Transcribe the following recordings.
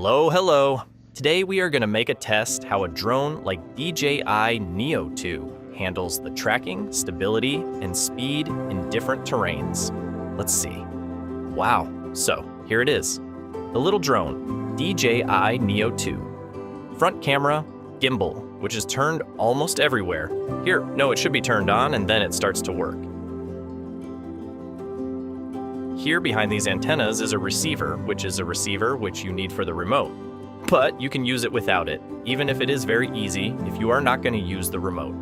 Hello, hello. Today we are going to make a test how a drone like DJI NEO 2 handles the tracking, stability, and speed in different terrains. Let's see. Wow, so here it is. The little drone, DJI NEO 2. Front camera, gimbal, which is turned almost everywhere. Here, no, it should be turned on and then it starts to work. Here behind these antennas is a receiver, which you need for the remote. But you can use it without it, even if it is very easy if you are not going to use the remote.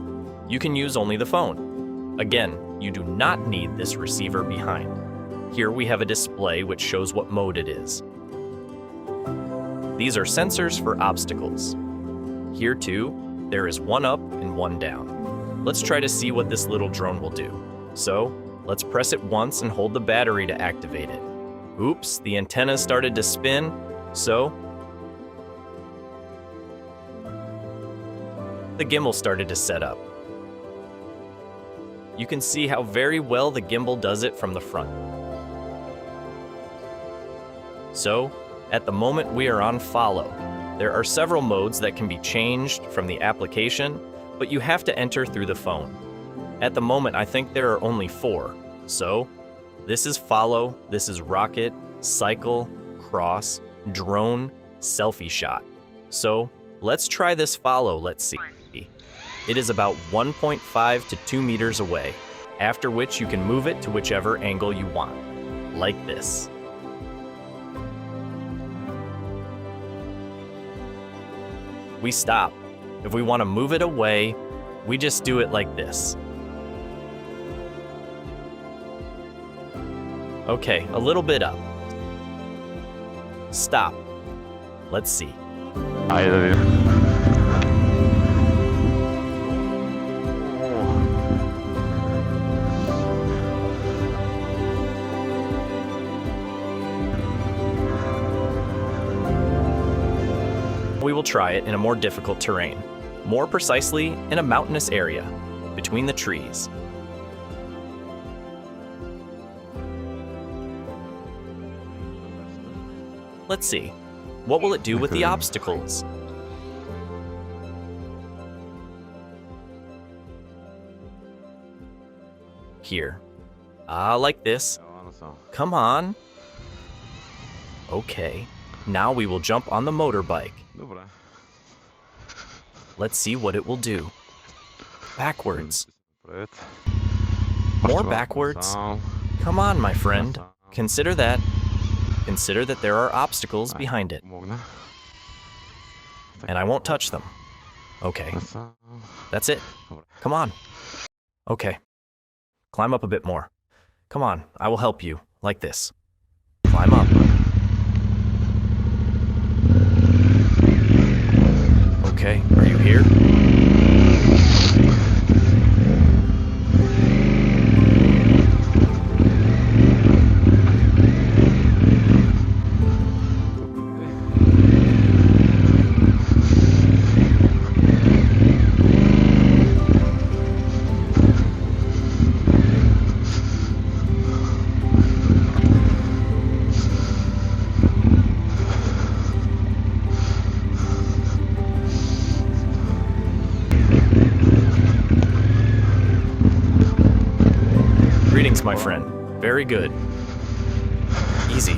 You can use only the phone. Again, you do not need this receiver behind. Here we have a display which shows what mode it is. These are sensors for obstacles. Here too, there is one up and one down. Let's try to see what this little drone will do. So, let's press it once and hold the battery to activate it. Oops, the antenna started to spin, so the gimbal started to set up. You can see how very well the gimbal does it from the front. So, at the moment we are on follow. There are several modes that can be changed from the application, but you have to enter through the phone. At the moment, I think there are only 4. So, this is follow, this is rocket, cycle, cross, drone, selfie shot. So, let's try this follow, let's see. It is about 1.5 to 2 meters away, after which you can move it to whichever angle you want, like this. We stop. If we want to move it away, we just do it like this. Okay, a little bit up. Stop. Let's see. We will try it in a more difficult terrain, more precisely in a mountainous area, between the trees. Let's see. What will it do with the obstacles? Here. Like this. Come on. Okay. Now we will jump on the motorbike. Let's see what it will do. Backwards. More backwards. Come on, my friend. Consider that. Consider that there are obstacles behind it. And I won't touch them. Okay. That's it. Come on. Okay. Climb up a bit more. Come on, I will help you. Like this. Climb up. Okay, are you here? Greetings, my friend. Very good. Easy.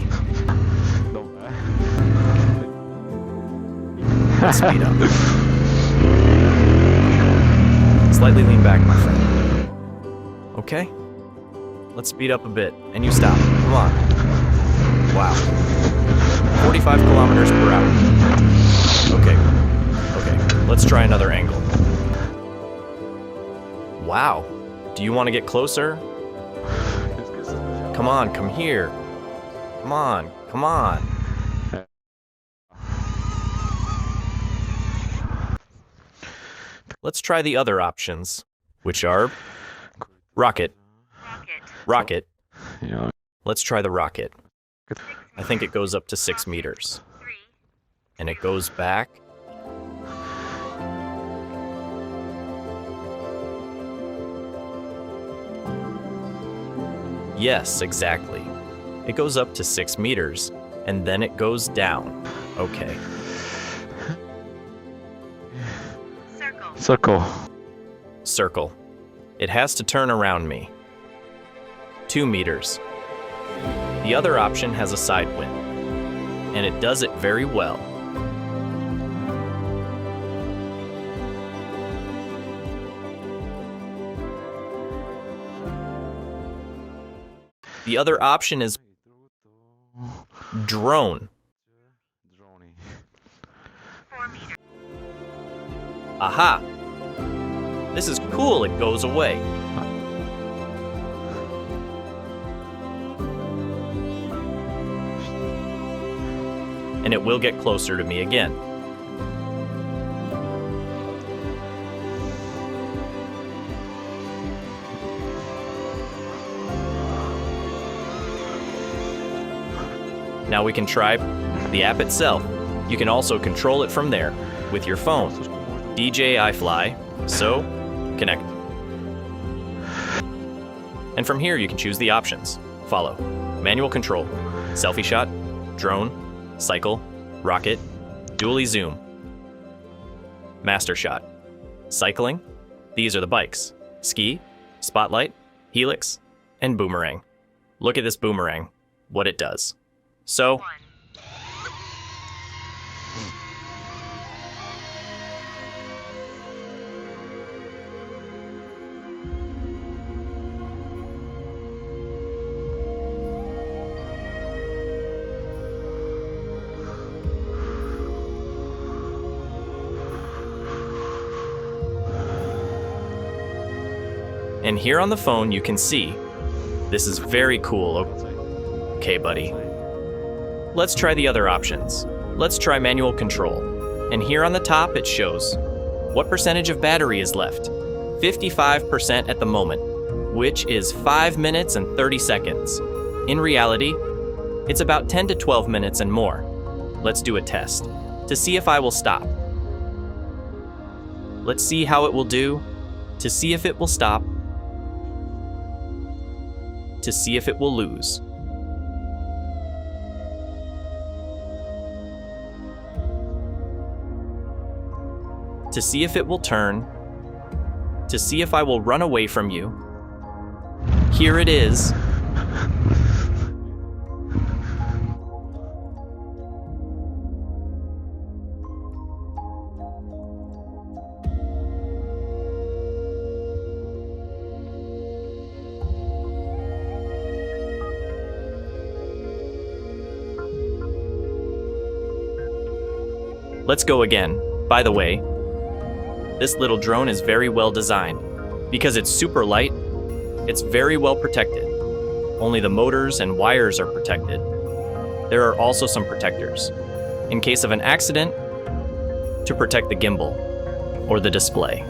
Let's speed up. Slightly lean back, my friend. Okay. Let's speed up a bit. And you stop. Come on. Wow. 45 kilometers per hour. Okay. Okay. Let's try another angle. Wow. Do you want to get closer? Come on, come here. Come on, come on. Let's try the other options, which are rocket. Rocket. Let's try the rocket. I think it goes up to 6 meters. And it goes back. Yes, exactly. It goes up to 6 meters, and then it goes down. Okay. Circle. Circle. It has to turn around me. 2 meters. The other option has a side wind, and it does it very well. The other option is drone. Aha! This is cool, it goes away. And it will get closer to me again. Now we can try the app itself. You can also control it from there with your phone. DJI Fly, so connect. And from here you can choose the options. Follow. Manual control, selfie shot, drone, cycle, rocket, dually zoom, master shot, cycling. These are the bikes. Ski, spotlight, helix, and boomerang. Look at this boomerang, what it does. So, and here on the phone you can see, this is very cool. Okay, buddy. Let's try the other options. Let's try manual control. And here on the top it shows what percentage of battery is left. 55% at the moment, which is 5 minutes and 30 seconds. In reality, it's about 10 to 12 minutes and more. Let's do a test to see if I will stop. Let's see how it will do, to see if it will stop, to see if it will lose. To see if it will turn, to see if I will run away from you. Here it is. Let's go again. By the way, this little drone is very well designed. Because it's super light, it's very well protected. Only the motors and wires are protected. There are also some protectors, in case of an accident, to protect the gimbal or the display.